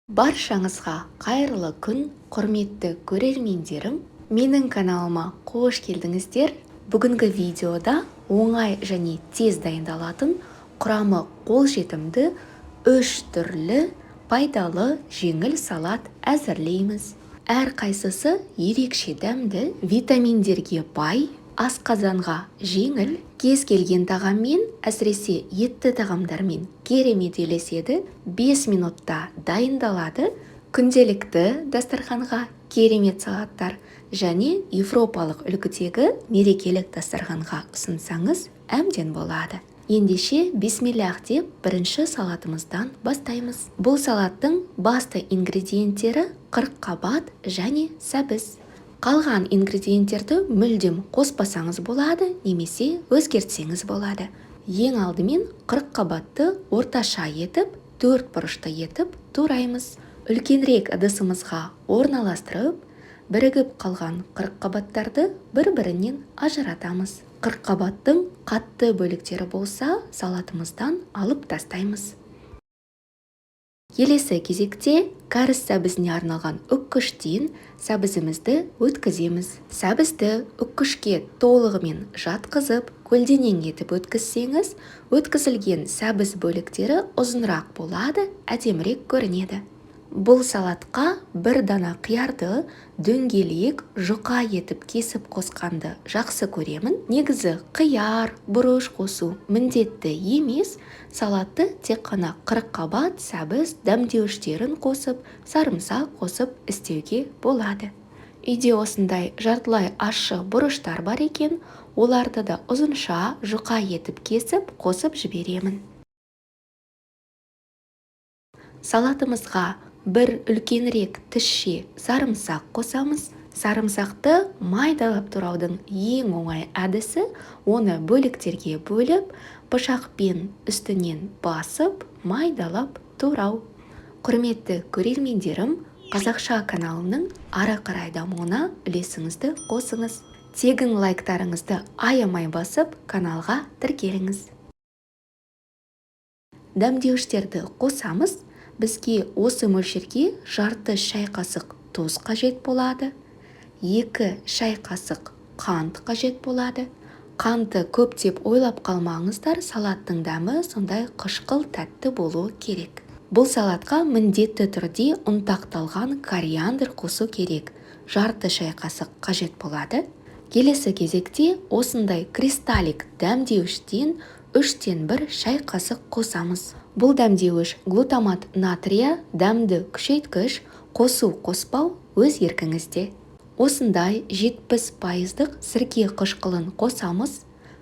Баршаңызға қайырлы күн, құрметті көрермендерім. Менің каналыма қош келдіңіздер. Бүгінгі видеода оңай және тез дайындалатын, құрамы қолжетімді 3 түрлі пайдалы жеңіл салат әзірлейміз. Әрқайсысы ерекше дәмді, витаминдерге бай, асқазанға жеңіл, кез келген тағаммен, әсіресе етті тағамдармен керемет үйлеседі. 5 минутта дайындалады. Күнделікті дастарханға керемет салаттар және европалық үлгідегі мерекелік дастарханға ұсынсаңыз әбден болады. Ендеше бисмиллах деп бірінші салатымыздан бастаймыз. Бұл салаттың басты ингредиенттері қырыққабат және сәбіз. Қалған ингредиенттерді мүлдем қоспасаңыз болады, немесе өзгертсеңіз болады. Ең алдымен қырыққабатты орташа етіп, 4 бұрышты етіп тураймыз. Үлкенірек ыдысымызға орналастырып, бірігіп қалған қырыққабаттарды бір-бірінен ажыратамыз. Қырыққабаттың қатты бөліктері болса, салатымыздан алып тастаймыз. Келесі кезекте кәріс сәбізіне арналған үккіштен сәбізімізді өткіземіз. Сәбізді үккішке толығымен жатқызып, көлденең етіп өткізсеңіз, өткізілген сәбіз бөліктері ұзынырақ болады, әдемірек көрінеді. Бұл салатқа бір дана қиярды дөңгелек жұқа етіп кесіп қосқанды жақсы көремін. Негізі қияр, бұрыш қосу міндетті емес. Салатты тек қана қырыққабат сәбіз дәмдеуіштерін қосып, сарымсақ қосып істеуге болады. Үйде осындай жартылай ащы бұрыштар бар екен, оларды да ұзынша жұқа етіп кесіп қосып жіберемін. Салатымызға бір үлкенірек тісше сарымсақ қосамыз. Сарымсақты майдалап тураудың ең оңай әдісі, оны бөліктерге бөліп, пышақпен үстінен басып, майдалап турау. Құрметті көрермендерім, қазақша каналының ары қарай дамуына үлесіңізді қосыңыз. Тегін лайктарыңызды аямай басып, каналға тіркеліңіз. Дәмдеуіштерді қосамыз. Бізге осы мөлшерге жарты шай қасық тұз қажет болады. 2 шай қасық қант қажет болады. Қанты көп деп ойлап қалмаңыздар, салаттың дәмі сондай қышқыл тәтті болуы керек. Бұл салатқа міндетті түрде ұнтақталған кориандр қосу керек. Жарты шай қасық қажет болады. Келесі кезекте осындай кристаллик дәмдеуіштен 3-тен 1 шай қасық қосамыз. Бұл дәмдеуіш глутамат натрия, дәмді күшейткіш, қосу-қоспау өз еркіңізде. Осындай 70% сірке қышқылын қосамыз.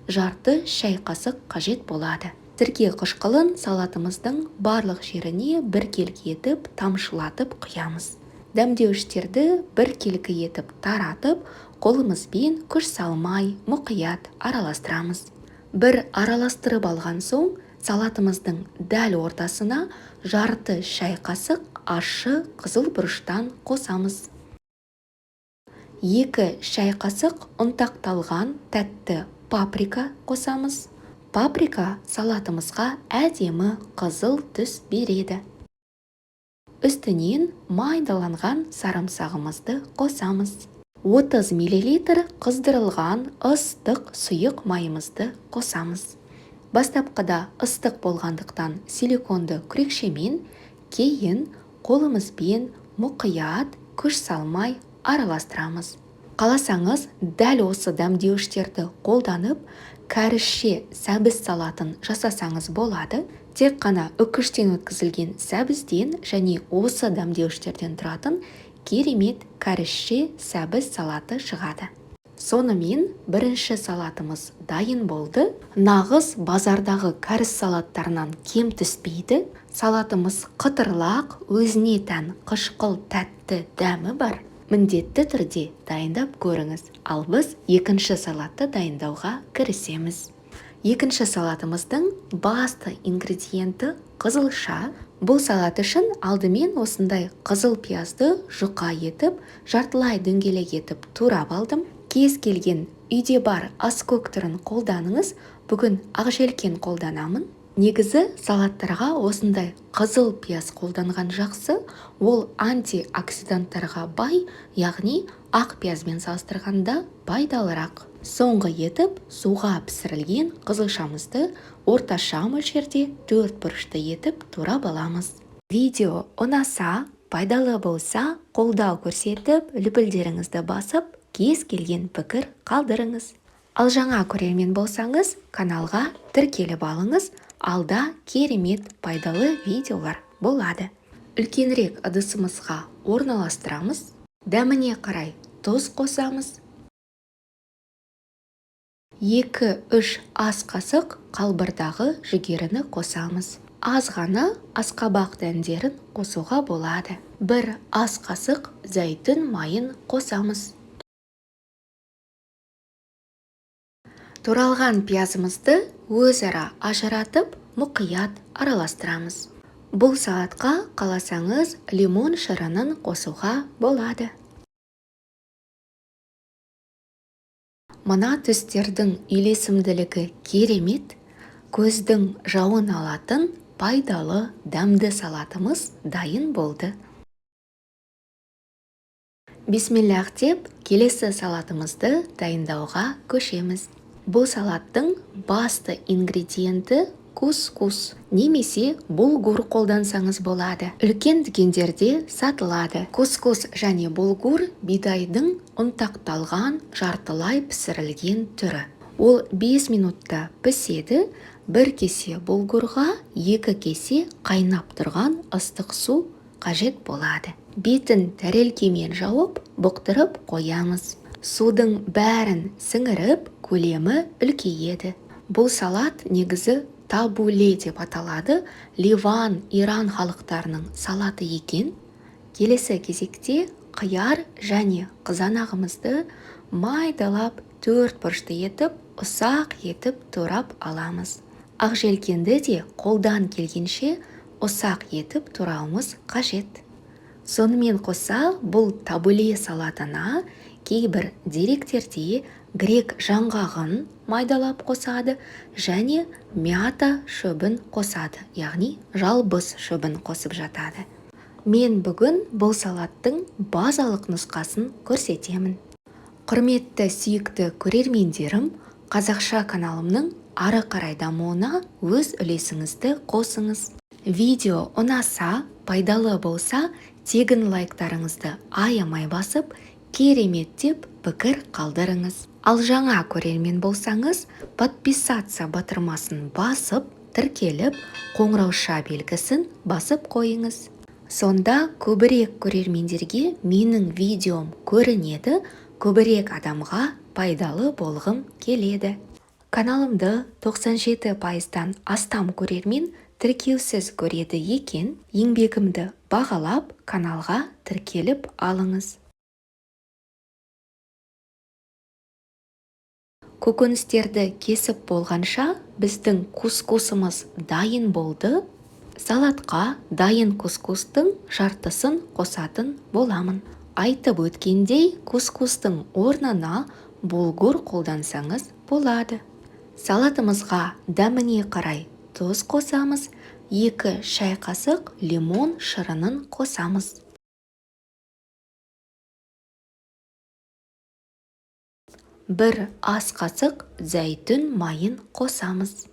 Жарты шай қасық қажет болады. Сірке қышқылын салатымыздың барлық жеріне біркелкі етіп, тамшылатып құямыз. Дәмдеуіштерді біркелкі етіп таратып, қолымызбен күш салмай, мұқият араластырамыз. Бір араластырып алған соң, салатымыздың дәл ортасына жарты шай қасық ащы қызыл бұрыштан қосамыз. 2 шай қасық ұнтақталған тәтті паприка қосамыз. Паприка салатымызға әдемі қызыл түс береді. Үстінен майдаланған сарымсағымызды қосамыз. 30 мл қыздырылған ыстық сұйық майымызды қосамыз. Бастапқыда ыстық болғандықтан силиконды күрекшемен, кейін қолымызбен мұқият күш салмай араластырамыз. Қаласаңыз, дәл осы дәмдеуіштерді қолданып, кәрісше сәбіз салатын жасасаңыз болады. Тек қана үккіштен өткізілген сәбізден және осы дәмдеуіштерден тұратын керемет кәрісше сәбіз салаты шығады. Сонымен бірінші салатымыз дайын болды. Нағыз базардағы кәріс салаттарынан кем түспейді. Салатымыз қытырлақ, өзіне тән қышқыл тәтті дәмі бар. Міндетті түрде дайындап көріңіз. Ал біз екінші салатты дайындауға кірісеміз. Екінші салатымыздың басты ингредиенті қызылша. Бұл салат үшін алдымен осындай қызыл пиязды жұқа етіп, жартылай дөңгелек етіп турап алдым. Кез келген үйде бар аскөк түрін қолданыңыз. Бүгін ақжелкен қолданамын. Негізі салаттарға осындай қызыл пияз қолданған жақсы, ол антиоксиданттарға бай, яғни ақ пиязбен салыстырғанда пайдалырақ. Соңғы етіп суға пісірілген қызылшамызды орташа мөлшерде 4 бұрышты етіп турап аламыз. Видео ұнаса, пайдалы болса, қолдау көрсетіп, лүпілдеріңізді басып, кез келген пікір қалдырыңыз. Ал жаңа көрермен болсаңыз, каналға тіркеліп алыңыз, алда керемет пайдалы видеолар болады. Үлкенірек ыдысымызға орналастырамыз, дәміне қарай тұз қосамыз. 2-3 ас қасық қалбырдағы жүгеріні қосамыз. Аз ғана асқабақ дәндерін қосуға болады. 1 ас қасық зәйтүн майын қосамыз. Туралған пиязымызды өзара ажыратып, мұқият араластырамыз. Бұл салатқа қаласаңыз лимон шырынын қосуға болады. Мына түстердің үйлесімділігі керемет, көздің жауын алатын пайдалы дәмді салатымыз дайын болды. Бисмиллах деп, келесі салатымызды дайындауға көшеміз. Бұл салаттың басты ингредиенті кускус, немесе булгур қолдансаңыз болады. Үлкен дүкендерде сатылады. Кускус және булгур бидайдың ұнтақталған жартылай пісірілген түрі. Ол 5 минутта піседі. 1 кесе булгурға 2 кесе қайнап тұрған ыстық су қажет болады. Бетін тәрелкемен жауып, бұқтырып қоямыз. Судың бәрін сіңіріп, көлемі үлкейеді. Бұл салат негізі табуле деп аталады. Ливан, Иран халықтарының салаты екен. Келесі кезекте қияр және қызанағымызды майдалап 4 бұрышты етіп, ұсақ етіп турап аламыз. Ақжелкенді де қолдан келгенше ұсақ етіп турауымыз қажет. Сонымен қоса, бұл табуле салатына кейбір деректерде грек жаңғағын майдалап қосады және мята шөбін қосады, яғни жалбыз шөбін қосып жатады. Мен бүгін бұл салаттың базалық нұсқасын көрсетемін. Құрметті сүйікті көрермендерім, қазақша каналымның ары қарай дамуына өз үлесіңізді қосыңыз. Видео ұнаса, пайдалы болса, тегін лайктарыңызды аямай басып, керемет деп пікір қалдырыңыз. Ал жаңа көрермен болсаңыз, подписаться батырмасын басып, тіркеліп, қоңырауша белгісін басып қойыңыз. Сонда көбірек көрермендерге менің видеом көрінеді, көбірек адамға пайдалы болғым келеді. Каналымды 97%-тан астам көрермен тіркеусіз көреді екен, еңбегімді бағалап, каналға тіркеліп алыңыз. Көкөністерді кесіп болғанша біздің кускусымыз дайын болды. Салатқа дайын кускустың жартысын қосатын боламын. Айтып өткендей, кускустың орнына булгур қолдансаңыз болады. Салатымызға дәміне қарай тұз қосамыз, 2 шай қасық лимон шырынын қосамыз. 1 ас қасық зәйтүн майын қосамыз.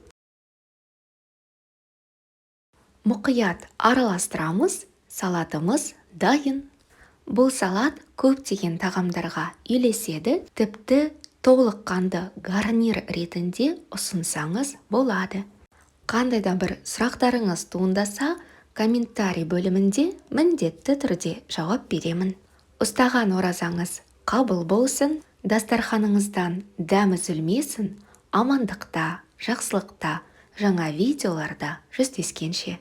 Мұқият араластырамыз, салатымыз дайын. Бұл салат көптеген тағамдарға үйлеседі, тіпті толыққанды гарнир ретінде ұсынсаңыз болады. Қандай да бір сұрақтарыңыз туындаса, комментарий бөлімінде міндетті түрде жауап беремін. Ұстаған оразаңыз қабыл болсын, дастарханыңыздан дәм үзілмесін, амандықта, жақсылықта, жаңа видеоларда жүздескенше.